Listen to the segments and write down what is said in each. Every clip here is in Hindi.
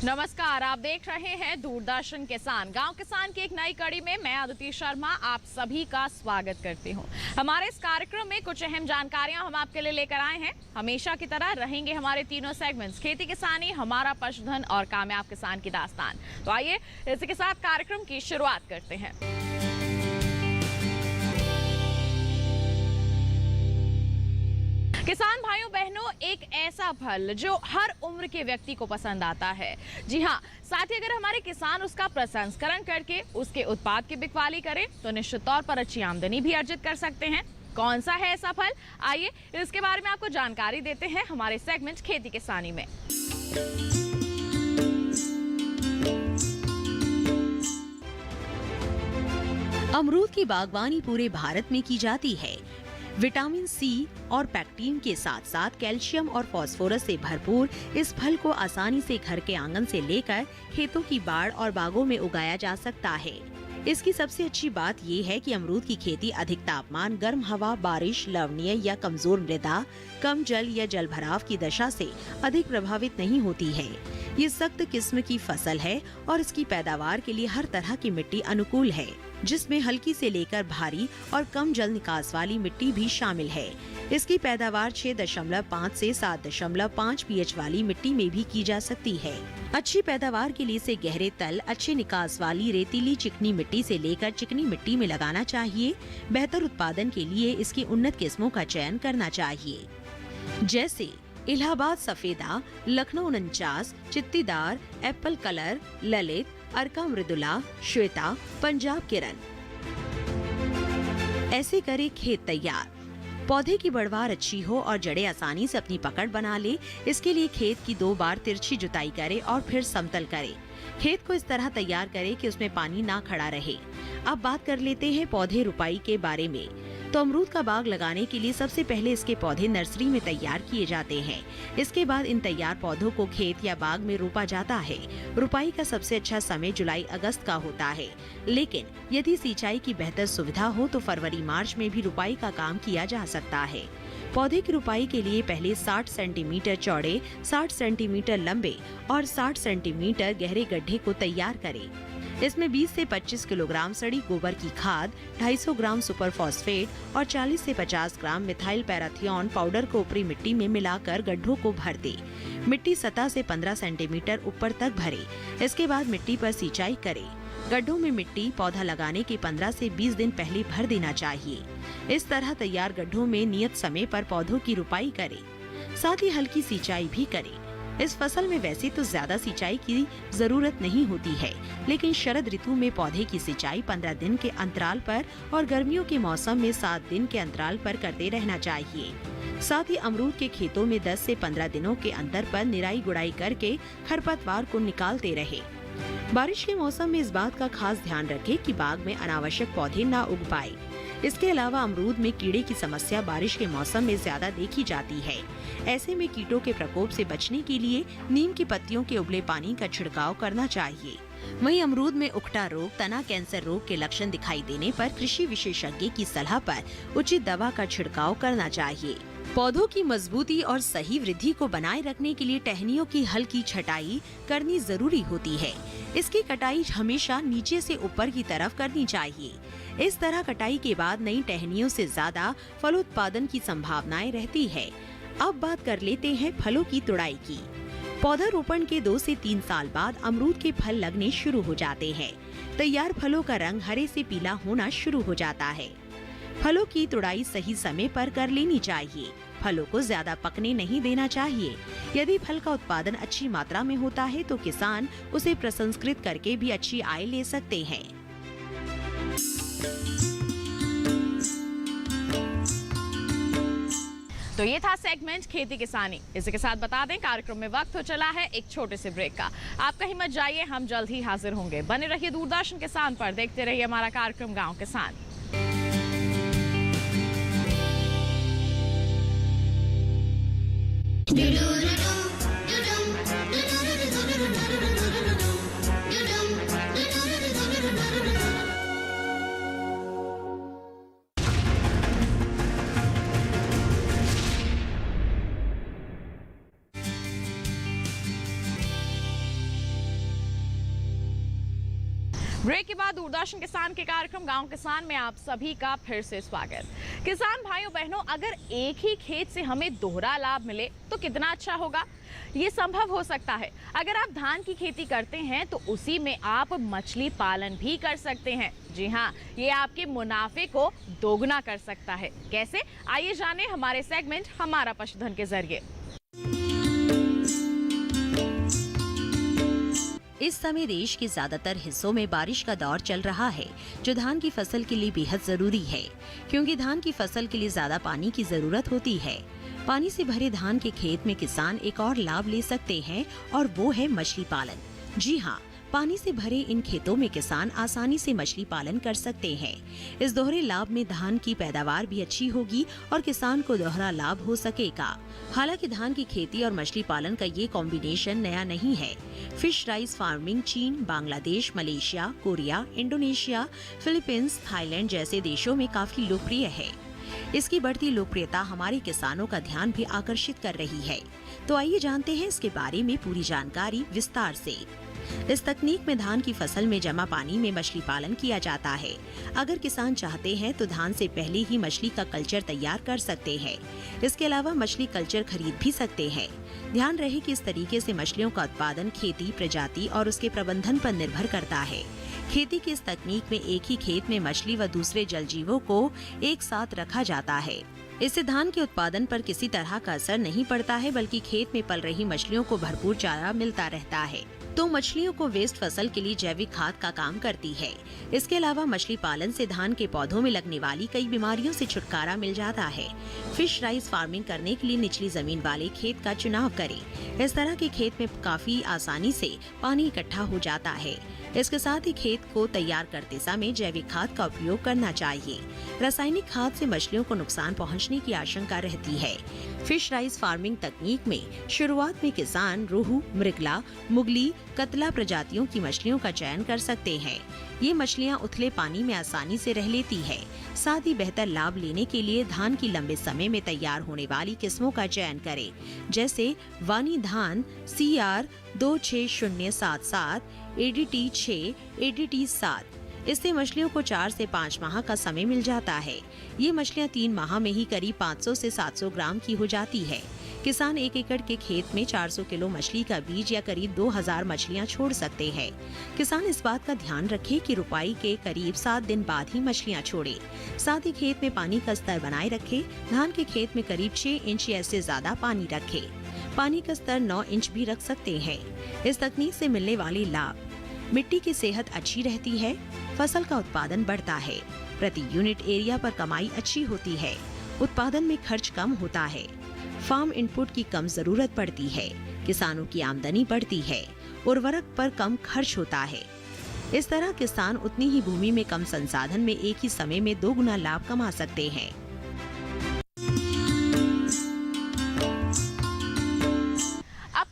नमस्कार, आप देख रहे हैं दूरदर्शन किसान। गांव किसान की एक नई कड़ी में मैं अदिति शर्मा आप सभी का स्वागत करती हूं। हमारे इस कार्यक्रम में कुछ अहम जानकारियां हम आपके लिए लेकर आए हैं। हमेशा की तरह रहेंगे हमारे तीनों सेगमेंट्स, खेती किसानी, हमारा पशुधन और कामयाब किसान की दास्तान। तो आइए इसी के साथ कार्यक्रम की शुरुआत करते हैं। किसान भाइयों बहनों, एक ऐसा फल जो हर उम्र के व्यक्ति को पसंद आता है। जी हाँ, साथ ही अगर हमारे किसान उसका प्रसंस्करण करके उसके उत्पाद की बिकवाली करें तो निश्चित तौर पर अच्छी आमदनी भी अर्जित कर सकते हैं। कौन सा है ऐसा फल, आइए इसके बारे में आपको जानकारी देते हैं हमारे सेगमेंट खेती किसानी में। अमरूद की बागवानी पूरे भारत में की जाती है। विटामिन सी और पैक्टीन के साथ साथ कैल्शियम और फास्फोरस से भरपूर इस फल को आसानी से घर के आंगन से लेकर खेतों की बाड़ और बागों में उगाया जा सकता है। इसकी सबसे अच्छी बात ये है कि अमरूद की खेती अधिक तापमान, गर्म हवा, बारिश, लवणीय या कमजोर मृदा, कम जल या जल भराव की दशा से अधिक प्रभावित नहीं होती है। ये सख्त किस्म की फसल है और इसकी पैदावार के लिए हर तरह की मिट्टी अनुकूल है, जिसमें हल्की से लेकर भारी और कम जल निकास वाली मिट्टी भी शामिल है। इसकी पैदावार 6.5 से 7.5 पीएच वाली मिट्टी में भी की जा सकती है। अच्छी पैदावार के लिए इसे गहरे तल, अच्छे निकास वाली रेतीली चिकनी मिट्टी से लेकर चिकनी मिट्टी में लगाना चाहिए। बेहतर उत्पादन के लिए इसकी उन्नत किस्मों का चयन करना चाहिए, जैसे इलाहाबाद सफेदा, लखनऊ 49, चित्तीदार, एप्पल कलर, ललित, अर्का मृदुला, श्वेता, पंजाब किरण। ऐसे करे खेत तैयार। पौधे की बढ़वार अच्छी हो और जड़ें आसानी से अपनी पकड़ बना ले, इसके लिए खेत की 2 बार तिरछी जुताई करे और फिर समतल करे। खेत को इस तरह तैयार करे कि उसमें पानी ना खड़ा रहे। अब बात कर लेते हैं पौधे रुपाई के बारे में। तो अमरूद का बाग लगाने के लिए सबसे पहले इसके पौधे नर्सरी में तैयार किए जाते हैं। इसके बाद इन तैयार पौधों को खेत या बाग में रोपा जाता है। रुपाई का सबसे अच्छा समय जुलाई-अगस्त का होता है, लेकिन यदि सिंचाई की बेहतर सुविधा हो तो फरवरी-मार्च में भी रुपाई का काम किया जा सकता है। पौधे की रुपाई के लिए पहले 60 सेंटीमीटर चौड़े, 60 सेंटीमीटर लंबे और 60 सेंटीमीटर गहरे गड्ढे को तैयार करें। इसमें 20 से 25 किलोग्राम सड़ी गोबर की खाद, 250 ग्राम सुपर फॉस्फेट और 40 से 50 ग्राम मिथाइल पैराथियोन पाउडर को ऊपरी मिट्टी में मिलाकर गड्ढों को भर दे। मिट्टी सतह से 15 सेंटीमीटर ऊपर तक भरे। इसके बाद मिट्टी पर सिंचाई करें। गड्ढों में मिट्टी पौधा लगाने के 15 से 20 दिन पहले भर देना चाहिए। इस तरह तैयार गड्ढों में नियत समय पर पौधों की रुपाई करें, साथ ही हल्की सिंचाई भी करें। इस फसल में वैसे तो ज्यादा सिंचाई की जरूरत नहीं होती है, लेकिन शरद ऋतु में पौधे की सिंचाई 15 दिन के अंतराल पर और गर्मियों के मौसम में 7 दिन के अंतराल पर करते रहना चाहिए। साथ ही अमरूद के खेतों में 10 से 15 दिनों के अंतर पर निराई गुड़ाई करके खरपतवार को निकालते रहे। बारिश के मौसम में इस बात का खास ध्यान रखें कि बाग में अनावश्यक पौधे न उग पाए। इसके अलावा अमरूद में कीड़े की समस्या बारिश के मौसम में ज्यादा देखी जाती है। ऐसे में कीटों के प्रकोप से बचने के लिए नीम की पत्तियों के उबले पानी का छिड़काव करना चाहिए। वहीं अमरूद में उकटा रोग, तना कैंसर रोग के लक्षण दिखाई देने पर कृषि विशेषज्ञ की सलाह पर उचित दवा का छिड़काव करना चाहिए। पौधों की मजबूती और सही वृद्धि को बनाए रखने के लिए टहनियों की हल्की छटाई करनी जरूरी होती है। इसकी कटाई हमेशा नीचे से ऊपर की तरफ करनी चाहिए। इस तरह कटाई के बाद नई टहनियों से ज्यादा फलोत्पादन की संभावनाएं रहती है। अब बात कर लेते हैं फलों की तुड़ाई की। पौधा रोपण के 2 से 3 साल बाद अमरूद के फल लगने शुरू हो जाते हैं। तैयार फलों का रंग हरे से पीला होना शुरू हो जाता है। फलों की तुड़ाई सही समय पर कर लेनी चाहिए। फलों को ज्यादा पकने नहीं देना चाहिए। यदि फल का उत्पादन अच्छी मात्रा में होता है तो किसान उसे प्रसंस्कृत करके भी अच्छी आय ले सकते हैं। तो ये था सेगमेंट खेती किसानी। इसी के साथ बता दें कार्यक्रम में वक्त हो चला है एक छोटे से ब्रेक का। आप कहीं मत जाइए, हम जल्द ही हाजिर होंगे। बने रहिए दूरदर्शन किसान पर, देखते रहिए हमारा कार्यक्रम गांव किसान। ब्रेक के बाद दूरदर्शन किसान के कार्यक्रम गांव किसान में आप सभी का फिर से स्वागत। किसान भाइयों बहनों, अगर एक ही खेत से हमें दोहरा लाभ मिले तो कितना अच्छा होगा। ये संभव हो सकता है। अगर आप धान की खेती करते हैं तो उसी में आप मछली पालन भी कर सकते हैं। जी हाँ, ये आपके मुनाफे को दोगुना कर सकता है। कैसे, आइए जाने हमारे सेगमेंट हमारा पशुधन के जरिए। इस समय देश के ज्यादातर हिस्सों में बारिश का दौर चल रहा है, जो धान की फसल के लिए बेहद जरूरी है, क्योंकि धान की फसल के लिए ज्यादा पानी की जरूरत होती है। पानी से भरे धान के खेत में किसान एक और लाभ ले सकते हैं और वो है मछली पालन। जी हाँ, पानी से भरे इन खेतों में किसान आसानी से मछली पालन कर सकते हैं। इस दोहरे लाभ में धान की पैदावार भी अच्छी होगी और किसान को दोहरा लाभ हो सकेगा। हालांकि धान की खेती और मछली पालन का ये कॉम्बिनेशन नया नहीं है। फिश राइस फार्मिंग चीन, Bangladesh, Malaysia, Korea, Indonesia, Philippines, Thailand जैसे देशों में काफी लोकप्रिय है। इसकी बढ़ती लोकप्रियता हमारे किसानों का ध्यान भी आकर्षित कर रही है। तो आइए जानते हैं इसके बारे में पूरी जानकारी विस्तार से। इस तकनीक में धान की फसल में जमा पानी में मछली पालन किया जाता है। अगर किसान चाहते हैं तो धान से पहले ही मछली का कल्चर तैयार कर सकते हैं। इसके अलावा मछली कल्चर खरीद भी सकते हैं। ध्यान रहे कि इस तरीके से मछलियों का उत्पादन खेती, प्रजाति और उसके प्रबंधन पर निर्भर करता है। खेती की इस तकनीक में एक ही खेत में मछली व दूसरे जल जीवों को एक साथ रखा जाता है। इससे धान के उत्पादन पर किसी तरह का असर नहीं पड़ता है, बल्कि खेत में पल रही मछलियों को भरपूर चारा मिलता रहता है। तो मछलियों को वेस्ट फसल के लिए जैविक खाद का काम करती है। इसके अलावा मछली पालन से धान के पौधों में लगने वाली कई बीमारियों से छुटकारा मिल जाता है। फिश राइस फार्मिंग करने के लिए निचली जमीन वाले खेत का चुनाव करें। इस तरह के खेत में काफी आसानी से पानी इकट्ठा हो जाता है। इसके साथ ही खेत को तैयार करते समय जैविक खाद का उपयोग करना चाहिए। रासायनिक खाद से मछलियों को नुकसान पहुंचने की आशंका रहती है। फिश राइस फार्मिंग तकनीक में शुरुआत में किसान रोहू, मृगला, मुगली, कतला प्रजातियों की मछलियों का चयन कर सकते हैं। ये मछलियां उथले पानी में आसानी से रह लेती है। साथ ही बेहतर लाभ लेने के लिए धान की लंबे समय में तैयार होने वाली किस्मों का चयन करें, जैसे वानी धान CR 26077, ADT 6, ADT 7। इससे मछलियों को 4 से 5 माह का समय मिल जाता है। ये मछलियां 3 माह में ही करीब 500 से 700 ग्राम की हो जाती है। किसान 1 एकड़ के खेत में 400 किलो मछली का बीज या करीब 2000 मछलियां छोड़ सकते हैं। किसान इस बात का ध्यान रखे कि रुपाई के करीब 7 दिन बाद ही मछलियां छोड़े। साथ ही खेत में पानी का स्तर बनाए रखे। धान के खेत में करीब 6 इंच या इससे ज्यादा पानी रखे। पानी का स्तर 9 इंच भी रख सकते हैं। इस तकनीक से मिलने वाले लाभ: मिट्टी की सेहत अच्छी रहती है, फसल का उत्पादन बढ़ता है, प्रति यूनिट एरिया पर कमाई अच्छी होती है, उत्पादन में खर्च कम होता है, फार्म इनपुट की कम जरूरत पड़ती है, किसानों की आमदनी बढ़ती है, उर्वरक पर कम खर्च होता है। इस तरह किसान उतनी ही भूमि में कम संसाधन में एक ही समय में 2 गुना लाभ कमा सकते हैं।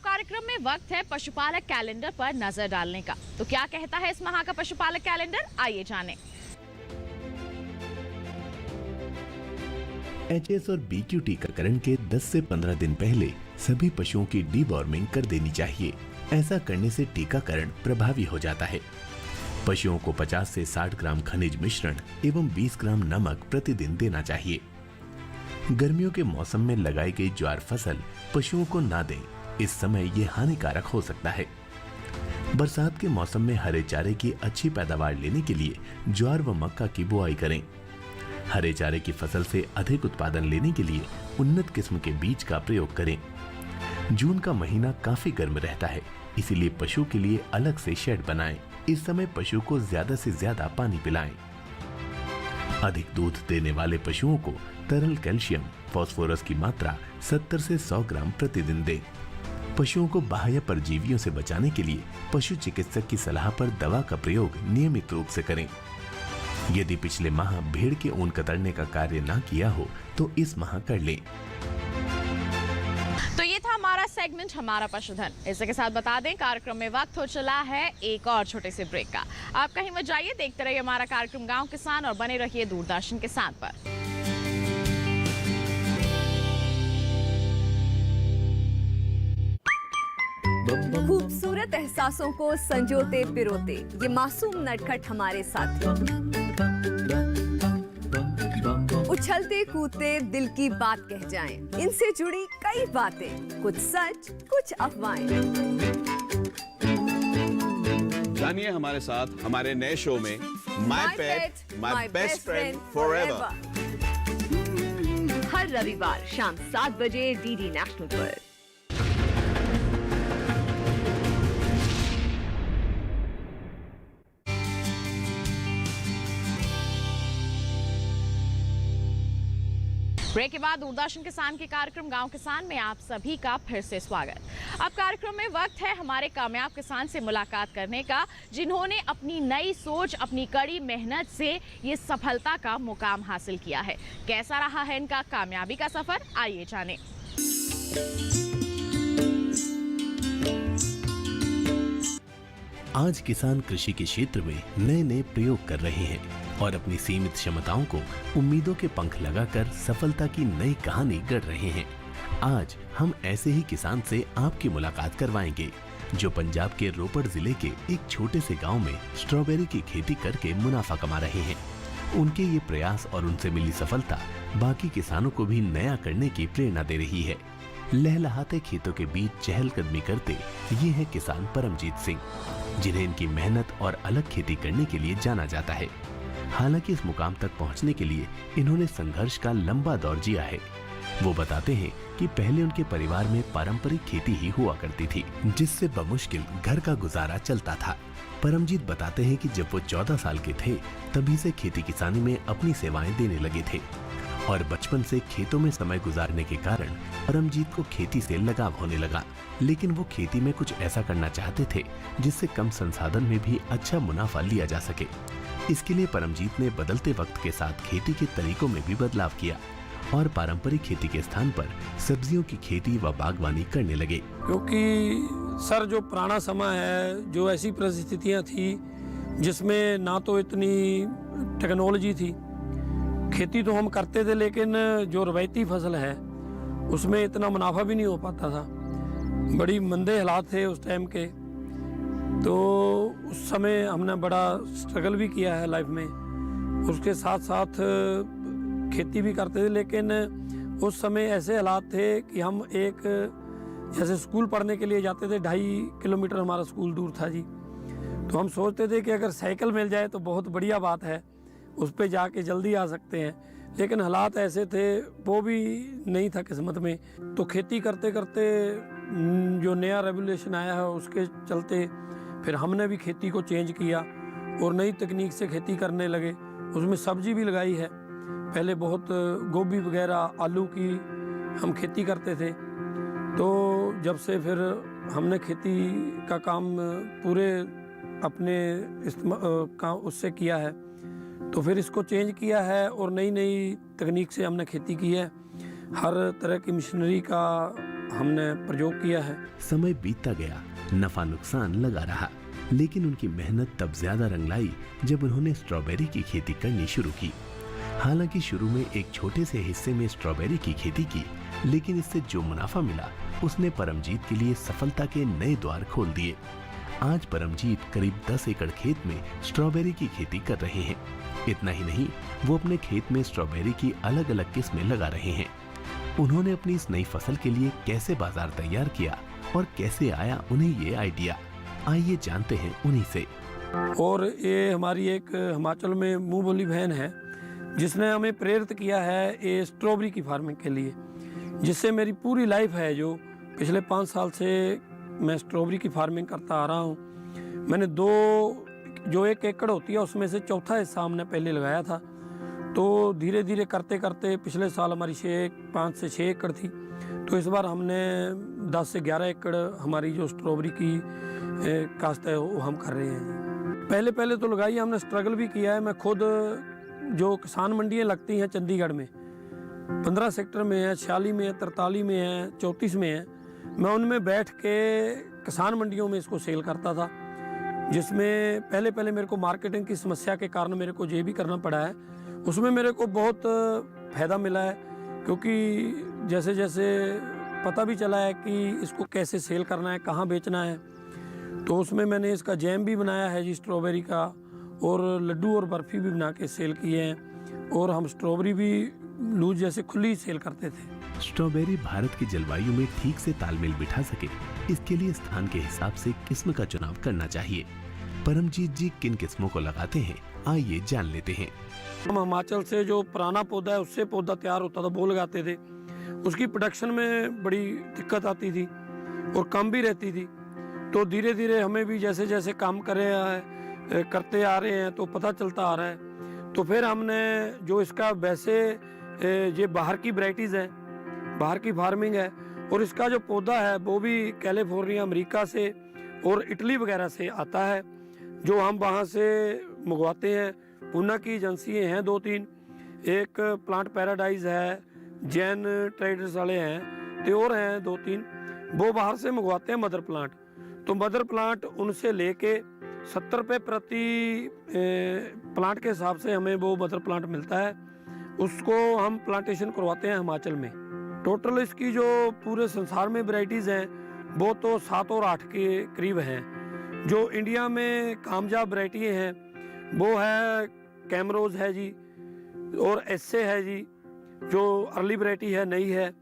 कार्यक्रम में वक्त है पशुपालक कैलेंडर पर नजर डालने का। तो क्या कहता है इस माह का पशुपालक कैलेंडर, आइए जानें। HS और BQ टीकाकरण के 10 से 15 दिन पहले सभी पशुओं की डीवॉर्मिंग कर देनी चाहिए। ऐसा करने से टीकाकरण प्रभावी हो जाता है। पशुओं को 50 से 60 ग्राम खनिज मिश्रण एवं 20 ग्राम नमक प्रतिदिन देना चाहिए। गर्मियों के मौसम में लगाई गई ज्वार फसल पशुओं को ना दें। इस समय ये हानिकारक हो सकता है। बरसात के मौसम में हरे चारे की अच्छी पैदावार लेने के लिए ज्वार व मक्का की बुआई करें। हरे चारे की फसल से अधिक उत्पादन लेने के लिए उन्नत किस्म के बीज का प्रयोग करें। जून का महीना काफी गर्म रहता है, इसीलिए पशु के लिए अलग से शेड बनाएं। इस समय पशु को ज्यादा से ज्यादा पानी पिलाएं। अधिक दूध देने वाले पशुओं को तरल कैल्शियम, फास्फोरस की मात्रा 70 से 100 ग्राम प्रतिदिन दें। पशुओं को बाह्य परजीवियों से बचाने के लिए पशु चिकित्सक की सलाह पर दवा का प्रयोग नियमित रूप से करें। यदि पिछले माह भेड़ के ऊन कतरने का कार्य ना किया हो तो इस माह कर लें। तो ये था हमारा सेगमेंट हमारा पशुधन। इसी के साथ बता दें कार्यक्रम में वक्त हो चला है एक और छोटे से ब्रेक का। आप कहीं मत जाइए, देखते रहिए हमारा कार्यक्रम गांव किसान और बने रहिए दूरदर्शन किसान पर। खूबसूरत एहसासों को संजोते पिरोते ये मासूम नटखट हमारे साथी, उछलते कूदते दिल की बात कह जाएं, इनसे जुड़ी कई बातें, कुछ सच कुछ अफवाहें। जानिए हमारे साथ हमारे नए शो में my pet my best friend forever, हर रविवार शाम 7 बजे डीडी नेशनल पर। ब्रेक के बाद दूरदर्शन किसान के कार्यक्रम गांव किसान में आप सभी का फिर से स्वागत। अब कार्यक्रम में वक्त है हमारे कामयाब किसान से मुलाकात करने का, जिन्होंने अपनी नई सोच, अपनी कड़ी मेहनत से ये सफलता का मुकाम हासिल किया है। कैसा रहा है इनका कामयाबी का सफर, आइए जानें। आज किसान कृषि के क्षेत्र में नए नए प्रयोग कर रहे हैं और अपनी सीमित क्षमताओं को उम्मीदों के पंख लगाकर सफलता की नई कहानी गढ़ रहे हैं। आज हम ऐसे ही किसान से आपकी मुलाकात करवाएंगे जो पंजाब के रोपड़ जिले के एक छोटे से गांव में स्ट्रॉबेरी की खेती करके मुनाफा कमा रहे हैं। उनके ये प्रयास और उनसे मिली सफलता बाकी किसानों को भी नया करने की प्रेरणा दे रही है। लहलहाते खेतों के बीच चहलकदमी करते ये है किसान परमजीत सिंह, जिन्हें इनकी मेहनत और अलग खेती करने के लिए जाना जाता है। हालांकि इस मुकाम तक पहुंचने के लिए इन्होंने संघर्ष का लंबा दौर जिया है। वो बताते हैं कि पहले उनके परिवार में पारंपरिक खेती ही हुआ करती थी, जिससे बमुश्किल घर का गुजारा चलता था। परमजीत बताते हैं कि जब वो 14 साल के थे तभी से खेती किसानी में अपनी सेवाएं देने लगे थे और बचपन से खेतों में समय गुजारने के कारण परमजीत को खेती से लगाव होने लगा। लेकिन वो खेती में कुछ ऐसा करना चाहते थे जिससे कम संसाधन में भी अच्छा मुनाफा लिया जा सके। इसके लिए परमजीत ने बदलते वक्त के साथ खेती के तरीकों में भी बदलाव किया और पारंपरिक खेती के स्थान पर सब्जियों की खेती व बागवानी करने लगे। क्योंकि सर जो पुराना समय है, जो ऐसी परिस्थितियां थी जिसमें ना तो इतनी टेक्नोलॉजी थी, खेती तो हम करते थे लेकिन जो रवायती फसल है उसमें इतना मुनाफा भी नहीं हो पाता था। बड़ी मंदे हालात थे उस टाइम के, तो उस समय हमने बड़ा स्ट्रगल भी किया है लाइफ में। उसके साथ साथ खेती भी करते थे, लेकिन उस समय ऐसे हालात थे कि हम एक जैसे स्कूल पढ़ने के लिए जाते थे, 2.5 किलोमीटर हमारा स्कूल दूर था जी। तो हम सोचते थे कि अगर साइकिल मिल जाए तो बहुत बढ़िया बात है, उस पर जाके जल्दी आ सकते हैं। लेकिन हालात ऐसे थे, वो भी नहीं था किस्मत में। तो खेती करते करते जो नया रेगुलेशन आया है उसके चलते फिर हमने भी खेती को चेंज किया और नई तकनीक से खेती करने लगे। उसमें सब्जी भी लगाई है। पहले बहुत गोभी वगैरह, आलू की हम खेती करते थे। तो जब से फिर हमने खेती का काम पूरे अपने उससे किया है, तो फिर इसको चेंज किया है और नई नई तकनीक से हमने खेती की है। हर तरह की मशीनरी का हमने प्रयोग किया है। समय बीतता गया, नफा नुकसान लगा रहा, लेकिन उनकी मेहनत तब ज्यादा रंग लाई जब उन्होंने स्ट्रॉबेरी की खेती करनी शुरू की। हालांकि शुरू में एक छोटे से हिस्से में स्ट्रॉबेरी की खेती की, लेकिन इससे जो मुनाफा मिला उसने परमजीत के लिए सफलता के नए द्वार खोल दिए। आज परमजीत करीब 10 एकड़ खेत में स्ट्रॉबेरी की खेती कर रहे हैं। इतना ही नहीं, वो अपने खेत में स्ट्रॉबेरी की अलग अलग किस्में लगा रहे हैं। उन्होंने अपनी इस नई फसल के लिए कैसे बाजार तैयार किया और कैसे आया उन्हें ये आइडिया, आइए जानते हैं उन्हीं से। और ये हमारी एक हिमाचल में मुंह बोली बहन है जिसने हमें प्रेरित किया है ये स्ट्रॉबेरी की फार्मिंग के लिए, जिससे मेरी पूरी लाइफ है जो पिछले 5 साल से मैं स्ट्रॉबेरी की फार्मिंग करता आ रहा हूँ। मैंने जो 1 एकड़ होती है उसमें से चौथा हिस्सा हमने पहले लगाया था। तो धीरे धीरे करते करते पिछले साल हमारी 5 से 6 एकड़ थी, तो इस बार हमने 10 से 11 एकड़ हमारी जो स्ट्रॉबेरी की काश्त है वो हम कर रहे हैं। पहले तो लगाई हमने, स्ट्रगल भी किया है। मैं खुद जो किसान मंडियाँ लगती हैं चंडीगढ़ में 15 सेक्टर में है, 46 में है, 43 में है, 34 में है, मैं उनमें बैठ के किसान मंडियों में इसको सेल करता था। जिसमें पहले मेरे को मार्केटिंग की समस्या के कारण मेरे को ये भी करना पड़ा है। उसमें मेरे को बहुत फ़ायदा मिला है, क्योंकि जैसे जैसे पता भी चला है कि इसको कैसे सेल करना है, कहाँ बेचना है। तो उसमें मैंने इसका जैम भी बनाया है जी स्ट्रॉबेरी का, और लड्डू और बर्फ़ी भी बना के सेल किए हैं, और हम स्ट्रॉबेरी भी लूज जैसे खुली सेल करते थे। स्ट्रॉबेरी भारत की जलवायु में ठीक से तालमेल बिठा सके, इसके लिए स्थान के हिसाब से किस्म का चुनाव करना चाहिए। परमजीत जी किन किस्मों को लगाते हैं, आइए जान लेते हैं। हम हिमाचल से जो पुराना पौधा है उससे पौधा तैयार होता था, वो लगाते थे। उसकी प्रोडक्शन में बड़ी दिक्कत आती थी और कम भी रहती थी। तो धीरे धीरे हमें भी जैसे जैसे काम करते आ रहे हैं तो पता चलता आ रहा है। तो फिर हमने जो इसका वैसे ये बाहर की वैरायटीज़ है, बाहर की फार्मिंग है, और इसका जो पौधा है वो भी कैलिफोर्निया अमेरिका से और इटली वगैरह से आता है, जो हम वहाँ से मंगवाते हैं। पूना की एजेंसी हैं 2-3, एक प्लांट पैराडाइज है, जैन ट्रेडर्स वाले हैं, तो और हैं 2-3, वो बाहर से मंगवाते हैं मदर प्लांट। तो मदर प्लांट उनसे लेके 70 रुपये प्रति प्लांट के हिसाब से हमें वो मदर प्लांट मिलता है। उसको हम प्लांटेशन करवाते हैं हिमाचल में। टोटल इसकी जो पूरे संसार में वैरायटीज़ हैं वो तो 7 और 8 के करीब हैं। जो इंडिया में कामयाब वैरायटी हैं वो है कैमरोज है जी, और एसए है जी, जो अर्ली वैरायटी है, नई है,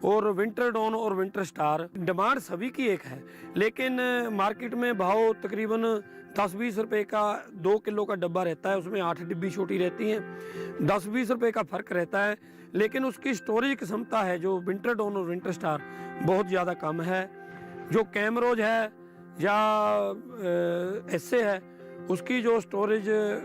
और विंटर डॉन और विंटर स्टार। डिमांड सभी की एक है, लेकिन मार्केट में भाव तकरीबन 10-20 रुपए का 2 किलो का डब्बा रहता है, उसमें 8 डिब्बी छोटी रहती हैं, 10-20 रुपए का फ़र्क रहता है। लेकिन उसकी स्टोरेज क्षमता है जो विंटर डॉन और विंटर स्टार बहुत ज़्यादा कम है। जो कैमरोज है या एसए है, उसकी जो स्टोरेज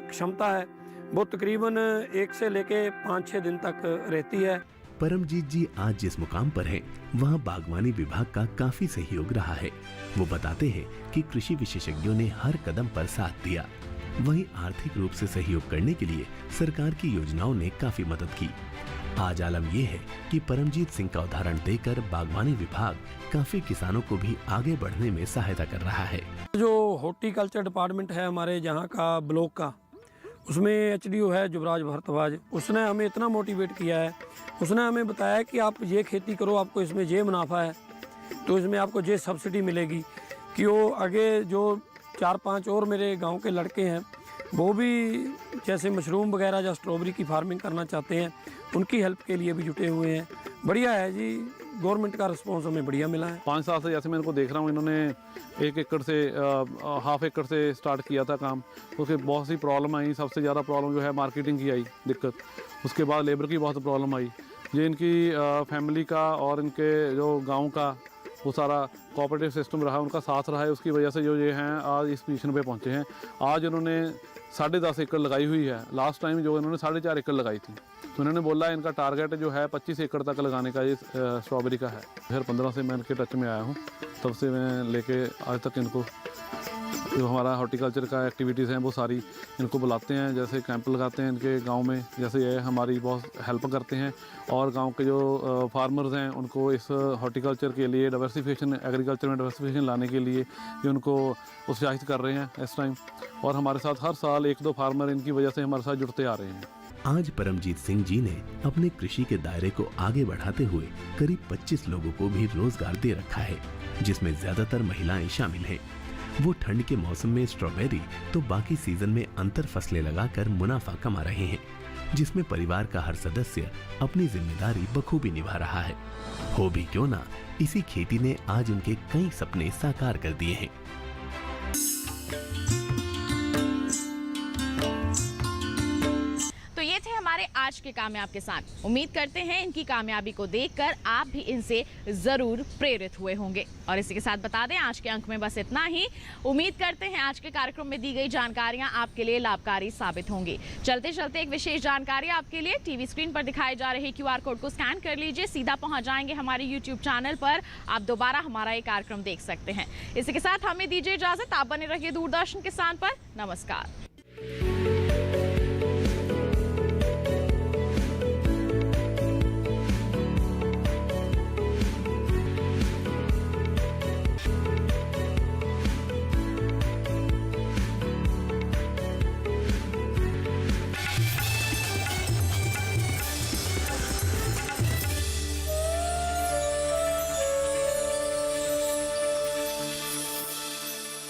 क्षमता है वो तकरीबन 1 से लेके 5-6 दिन तक रहती है। परमजीत जी आज जिस मुकाम पर हैं, वहाँ बागवानी विभाग का काफी सहयोग रहा है। वो बताते हैं कि कृषि विशेषज्ञों ने हर कदम पर साथ दिया। वहीं आर्थिक रूप से सहयोग करने के लिए सरकार की योजनाओं ने काफी मदद की। आज आलम यह है कि परमजीत सिंह का उदाहरण देकर बागवानी विभाग काफी किसानों को भी आगे बढ़ने में सहायता कर रहा है। जो हॉर्टिकल्चर डिपार्टमेंट है हमारे यहाँ का ब्लॉक का, उसमें एचडीओ है युवराज भारद्वाज, उसने हमें इतना मोटिवेट किया है। उसने हमें बताया कि आप ये खेती करो, आपको इसमें ये मुनाफा है, तो इसमें आपको ये सब्सिडी मिलेगी। कि वो आगे जो 4-5 और मेरे गांव के लड़के हैं वो भी जैसे मशरूम वगैरह या स्ट्रॉबेरी की फार्मिंग करना चाहते हैं, उनकी हेल्प के लिए भी जुटे हुए हैं। बढ़िया है जी, गवर्नमेंट का रिस्पॉन्स हमें बढ़िया मिला है। 5 साल से जैसे मैं इनको देख रहा हूँ, इन्होंने 1 एकड़ से हाफ एकड़ से स्टार्ट किया था काम। उसके बहुत सी प्रॉब्लम आई। सबसे ज़्यादा प्रॉब्लम जो है मार्केटिंग की आई दिक्कत, उसके बाद लेबर की बहुत प्रॉब्लम आई। ये इनकी फैमिली का और इनके जो गांव का वो सारा कोऑपरेटिव सिस्टम रहा, उनका साथ रहा है, उसकी वजह से जो ये हैं आज इस पोजीशन पे पहुंचे हैं। आज उन्होंने 10.5 एकड़ लगाई हुई है। लास्ट टाइम जो इन्होंने 4.5 एकड़ लगाई थी, तो इन्होंने बोला इनका टारगेट जो है 25 एकड़ तक लगाने का ये स्ट्रॉबेरी का है। 2015 से मैं इनके टच में आया हूँ, तब से मैं लेके आज तक इनको जो हमारा हॉर्टिकल्चर का एक्टिविटीज़ हैं वो सारी इनको बुलाते हैं, जैसे कैंप लगाते हैं इनके गांव में, जैसे ये हमारी बहुत हेल्प करते हैं। और गांव के जो फार्मर्स हैं उनको इस हॉर्टिकल्चर के लिए डाइवर्सिफिकेशन, एग्रीकल्चर में डाइवर्सिफिकेशन लाने के लिए ये उनको उत्साहित कर रहे हैं इस टाइम। और हमारे साथ हर साल 1-2 फार्मर इनकी वजह से हमारे साथ जुड़ते आ रहे हैं। आज परमजीत सिंह जी ने अपने कृषि के दायरे को आगे बढ़ाते हुए करीब 25 लोगों को भी रोजगार दे रखा है, जिसमें ज्यादातर महिलाएं शामिल हैं। वो ठंड के मौसम में स्ट्रॉबेरी तो बाकी सीजन में अंतर फसलें लगाकर मुनाफा कमा रहे हैं, जिसमें परिवार का हर सदस्य अपनी जिम्मेदारी बखूबी निभा रहा है। हो भी क्यों ना, इसी खेती ने आज उनके कई सपने साकार कर दिए हैं। तो ये थे हमारे आज के कामयाब किसान। उम्मीद करते हैं इनकी कामयाबी को देखकर आप भी इनसे जरूर प्रेरित हुए होंगे। और इसी के साथ बता दें आज के अंक में बस इतना ही। उम्मीद करते हैं आज के कार्यक्रम में दी गई जानकारियां आपके लिए लाभकारी साबित होंगी। चलते चलते एक विशेष जानकारी आपके लिए, टीवी स्क्रीन पर दिखाए जा रहे QR कोड को स्कैन कर लीजिए, सीधा पहुंच जाएंगे हमारे YouTube चैनल पर। आप दोबारा हमारा ये कार्यक्रम देख सकते हैं। इसी के साथ हमें दीजिए इजाजत। आप बने रहिए दूरदर्शन किसान पर। नमस्कार।